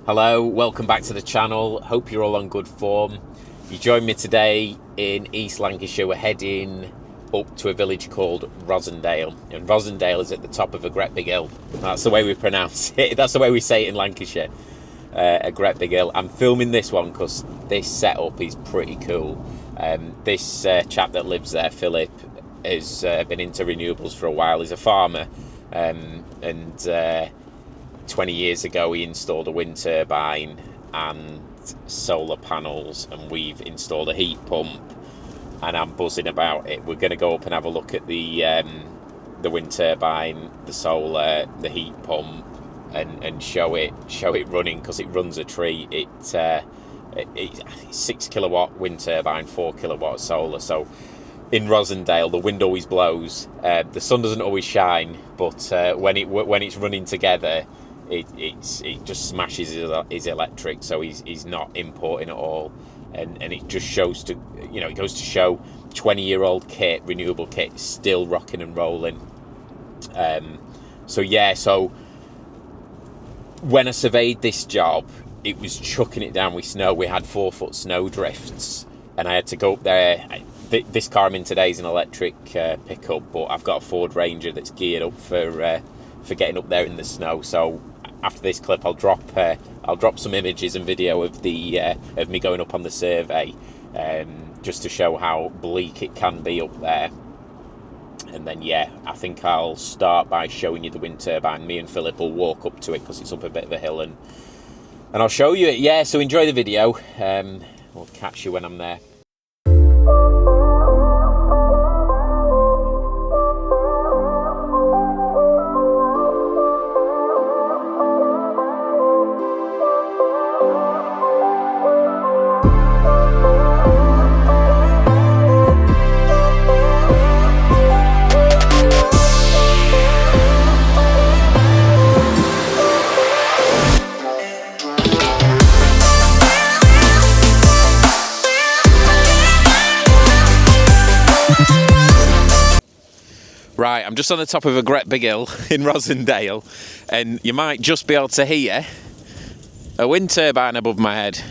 Hello, welcome back to the channel. Hope you're all on good form. You join me today in East Lancashire. We're heading up to a village called Rosendale, and Rosendale is at the top of a great big hill. That's the way we pronounce it. That's the way we say it in Lancashire. A great big hill. I'm filming this one because this setup is pretty cool. This chap that lives there, Philip, has been into renewables for a while. He's a farmer, and 20 years ago he installed a wind turbine and solar panels, and we've installed a heat pump, and I'm buzzing about it. We're going to go up and have a look at the wind turbine, the solar, the heat pump, and show it running, because it runs a treat. It's 6 kilowatt wind turbine, 4 kilowatt solar. So in Rosendale the wind always blows, the sun doesn't always shine, but when it's running together, it just smashes his electric. So he's not importing at all, and it just shows to, you know, it goes to show 20-year-old kit, renewable kit, still rocking and rolling. So when I surveyed this job, it was chucking it down with snow. We had 4-foot snow drifts, and I had to go up there. This car I'm in today is an electric pickup, but I've got a Ford Ranger that's geared up for getting up there in the snow. So after this clip, I'll drop some images and video of of me going up on the survey, just to show how bleak it can be up there. And then, yeah, I think I'll start by showing you the wind turbine. Me and Philip will walk up to it because it's up a bit of a hill, and I'll show you it. Yeah, so enjoy the video. We'll catch you when I'm there. Right, I'm just on the top of a great big hill in Rosendale, and you might just be able to hear a wind turbine above my head.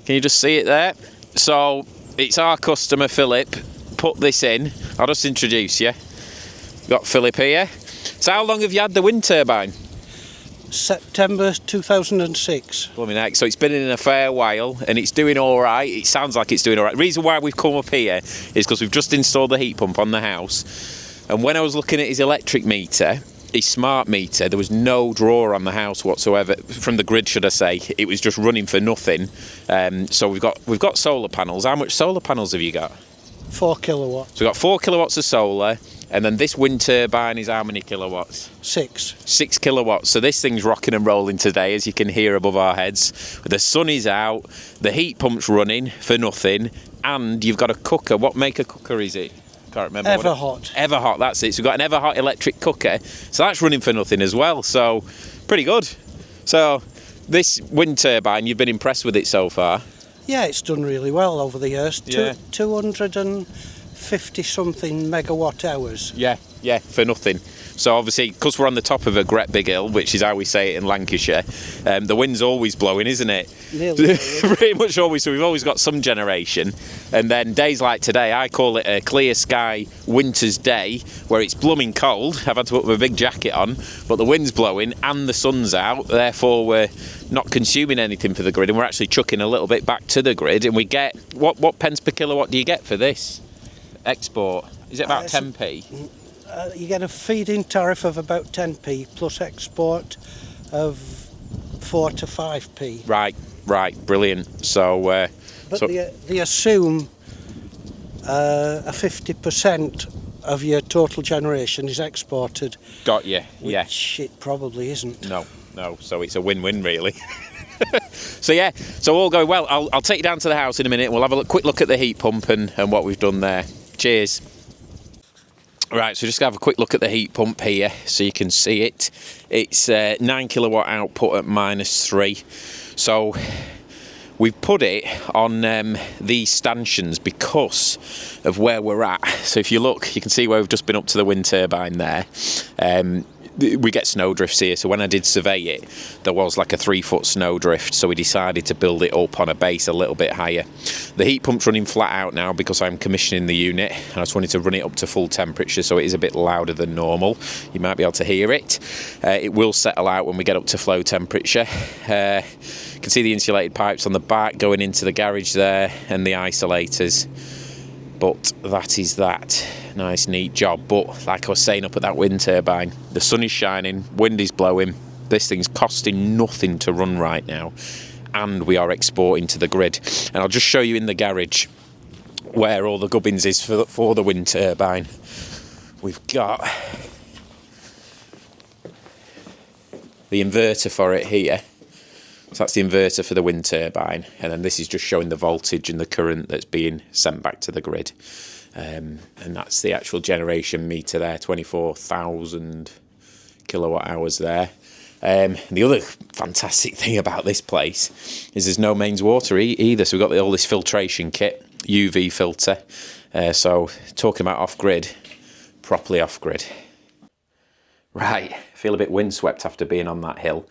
Can you just see it there? So it's our customer Philip put this in. I'll just introduce you. Got Philip here. So how long have you had the wind turbine? September 2006. Blooming heck. So it's been in a fair while, and it's doing all right. It sounds like it's doing all right. The reason why we've come up here is because we've just installed the heat pump on the house. And when I was looking at his electric meter, his smart meter, there was no draw on the house whatsoever, from the grid, should I say. It was just running for nothing. So we've got solar panels. How much solar panels have you got? 4 kilowatts. So we've got 4 kilowatts of solar, and then this wind turbine is how many kilowatts? 6. 6 kilowatts. So this thing's rocking and rolling today, as you can hear above our heads. The sun is out, the heat pump's running for nothing, and you've got a cooker. What make of cooker is it? Can't remember. Everhot. Everhot, that's it. So we've got an Everhot electric cooker, so that's running for nothing as well. So pretty good. So this wind turbine, you've been impressed with it so far? Yeah, it's done really well over the years. Yeah. 250 something megawatt hours. Yeah, for nothing. So obviously, because we're on the top of a great big hill, which is how we say it in Lancashire, the wind's always blowing, isn't it? Nearly. Pretty much always. So we've always got some generation. And then days like today, I call it a clear sky winter's day, where it's blooming cold. I've had to put my big jacket on, but the wind's blowing and the sun's out. Therefore, we're not consuming anything for the grid, and we're actually chucking a little bit back to the grid. And we get, what pence per kilowatt do you get for this export? Is it about 10p? You get a feed-in tariff of about 10p plus export of 4 to 5p. Right, brilliant. So, but they assume a 50% of your total generation is exported. Got you. Yeah. Which it probably isn't. No. So it's a win-win, really. So yeah, so all going well. I'll take you down to the house in a minute. We'll have a quick look at the heat pump and what we've done there. Cheers. Right, so just have a quick look at the heat pump here so you can see it. It's 9 kilowatt output at -3. So we've put it on these stanchions because of where we're at. So if you look, you can see where we've just been up to the wind turbine there. we get snowdrifts here, so when I did survey it, there was like a 3-foot snowdrift, so we decided to build it up on a base a little bit higher. The heat pump's running flat out now because I'm commissioning the unit, and I just wanted to run it up to full temperature, so it is a bit louder than normal. You might be able to hear it. It will settle out when we get up to flow temperature. You can see the insulated pipes on the back going into the garage there, and the isolators. But that is that. Nice, neat job. But like I was saying up at that wind turbine, the sun is shining, wind is blowing. This thing's costing nothing to run right now, and we are exporting to the grid. And I'll just show you in the garage where all the gubbins is for the wind turbine. We've got the inverter for it here. So that's the inverter for the wind turbine, and then this is just showing the voltage and the current that's being sent back to the grid. And that's the actual generation meter there, 24,000 kilowatt hours there. The other fantastic thing about this place is there's no mains water either, so we've got all this filtration kit, UV filter. So talking about off-grid, properly off-grid. Right, feel a bit windswept after being on that hill.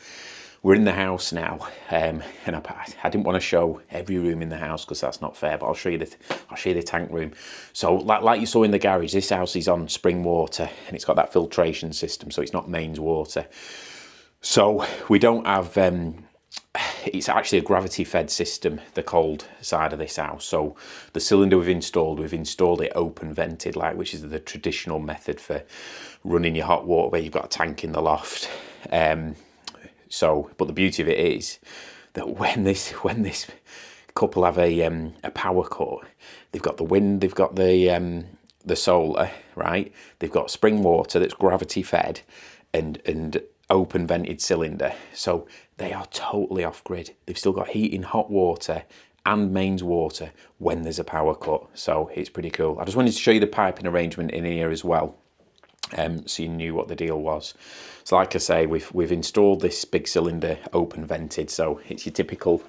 We're in the house now, and I didn't want to show every room in the house because that's not fair. But I'll show you the tank room. So, like you saw in the garage, this house is on spring water, and it's got that filtration system, so it's not mains water. So we don't have. It's actually a gravity-fed system, the cold side of this house. So the cylinder we've installed it open vented, which is the traditional method for running your hot water, where you've got a tank in the loft. But the beauty of it is that when this couple have a power cut, they've got the wind, they've got the solar, right? They've got spring water that's gravity fed and open vented cylinder. So they are totally off grid. They've still got heating, hot water and mains water when there's a power cut. So it's pretty cool. I just wanted to show you the piping arrangement in here as well. So you knew what the deal was. So like I say, we've installed this big cylinder open vented, so it's your typical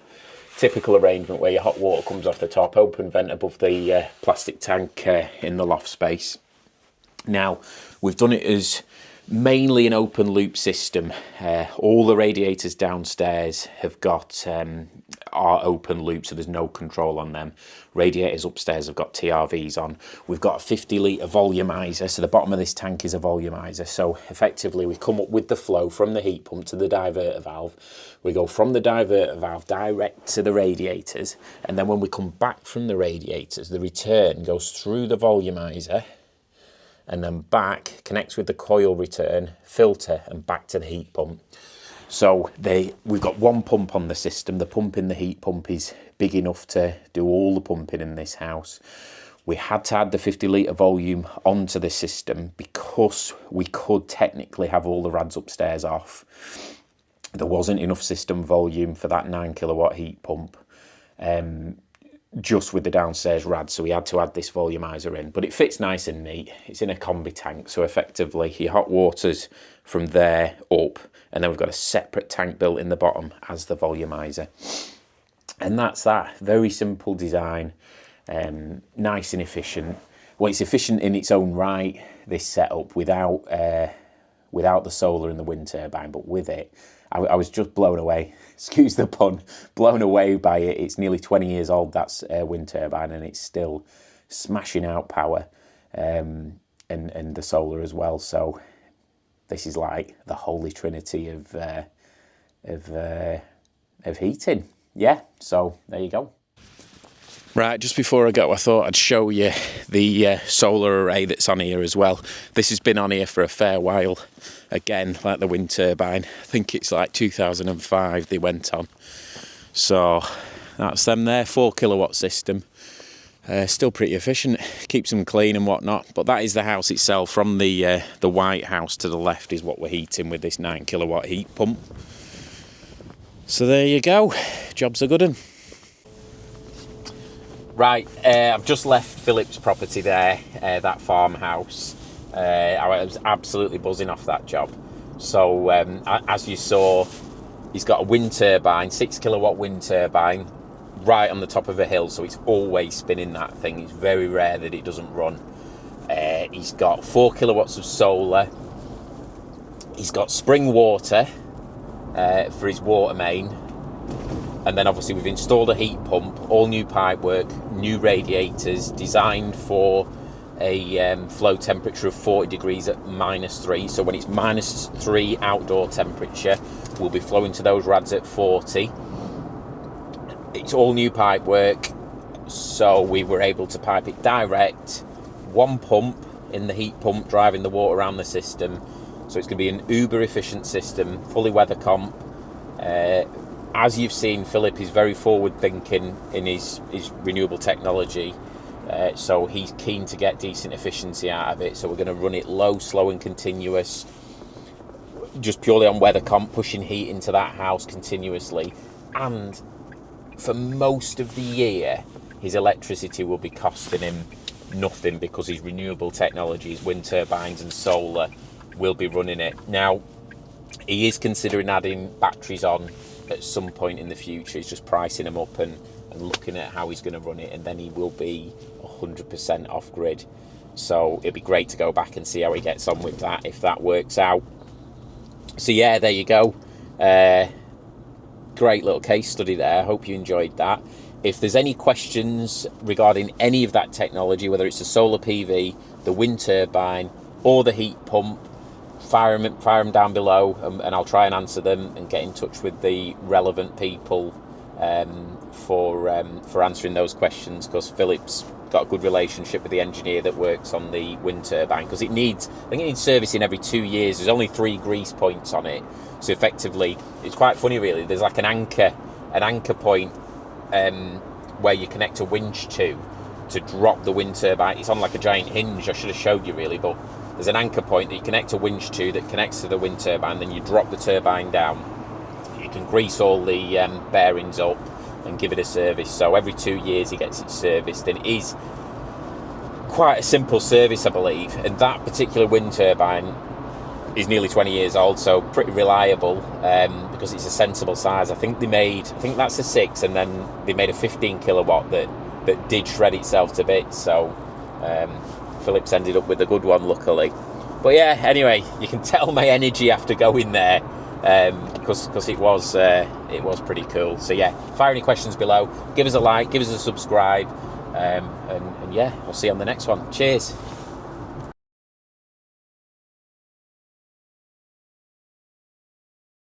arrangement where your hot water comes off the top, open vent above the plastic tank in the loft space. Now we've done it as mainly an open loop system. All the radiators downstairs have got are open loop, so there's no control on them. Radiators upstairs have got TRVs on. We've got a 50-litre volumizer, so the bottom of this tank is a volumizer. So effectively we come up with the flow from the heat pump to the diverter valve. We go from the diverter valve direct to the radiators, and then when we come back from the radiators, the return goes through the volumizer and then back, connects with the coil return, filter, and back to the heat pump. So we've got one pump on the system. The pump in the heat pump is big enough to do all the pumping in this house. We had to add the 50-litre volume onto the system because we could technically have all the rads upstairs off. There wasn't enough system volume for that 9 kilowatt heat pump. Just with the downstairs rad, so we had to add this volumizer in, but it fits nice and neat. It's in a combi tank, so effectively your hot water's from there up, and then we've got a separate tank built in the bottom as the volumizer. And that's that. Very simple design, nice and efficient. Well, it's efficient in its own right, this setup, without the solar and the wind turbine, but with it, I was just blown away, excuse the pun, blown away by it. It's nearly 20 years old, that's wind turbine, and it's still smashing out power, and the solar as well. So this is like the holy trinity of heating. Yeah, so there you go. Right, just before I go, I thought I'd show you the solar array that's on here as well. This has been on here for a fair while. Again, like the wind turbine. I think it's like 2005 they went on. So that's them there, 4 kilowatt system. Still pretty efficient, keeps them clean and whatnot. But that is the house itself. From the white house to the left is what we're heating with this 9 kilowatt heat pump. So there you go, job's a good one. Right, I've just left Philip's property there, that farmhouse. I was absolutely buzzing off that job. So as you saw, he's got a wind turbine, 6 kilowatt wind turbine, right on the top of a hill, so it's always spinning that thing. It's very rare that it doesn't run. He's got 4 kilowatts of solar. He's got spring water for his water main, and then obviously we've installed a heat pump, all new pipework, new radiators, designed for a flow temperature of 40 degrees at -3. So when it's -3 outdoor temperature, we'll be flowing to those rads at 40. It's all new pipework, so we were able to pipe it direct, one pump in the heat pump driving the water around the system. So it's going to be an uber efficient system, fully weather comp. As you've seen, Philip is very forward thinking in his renewable technology. So he's keen to get decent efficiency out of it. So we're going to run it low, slow and continuous, just purely on weather comp, pushing heat into that house continuously. And for most of the year, his electricity will be costing him nothing because his renewable technologies, wind turbines and solar, will be running it. Now, he is considering adding batteries on at some point in the future. He's just pricing them up and looking at how he's going to run it, and then he will be 100% off grid. So it'd be great to go back and see how he gets on with that, if that works out. So yeah, there you go. Great little case study there. I hope you enjoyed that. If there's any questions regarding any of that technology, whether it's the solar PV, the wind turbine or the heat pump, fire them down below, and I'll try and answer them and get in touch with the relevant people for answering those questions, because Philip's got a good relationship with the engineer that works on the wind turbine, because I think it needs servicing every 2 years. There's only 3 grease points on it, so effectively it's quite funny really. There's like an anchor point where you connect a winch to drop the wind turbine. It's on like a giant hinge. I should have showed you really, but there's an anchor point that you connect a winch to that connects to the wind turbine, then you drop the turbine down. You can grease all the bearings up and give it a service. So every 2 years he gets it serviced, and it is quite a simple service, I believe. And that particular wind turbine is nearly 20 years old, so pretty reliable because it's a sensible size. I think that's a 6, and then they made a 15 kilowatt that did shred itself to bits. So Philip's ended up with a good one, luckily. But yeah, anyway, you can tell my energy after going there, because it was pretty cool. So yeah, fire any questions below, give us a like, give us a subscribe, and yeah, I'll see you on the next one. Cheers.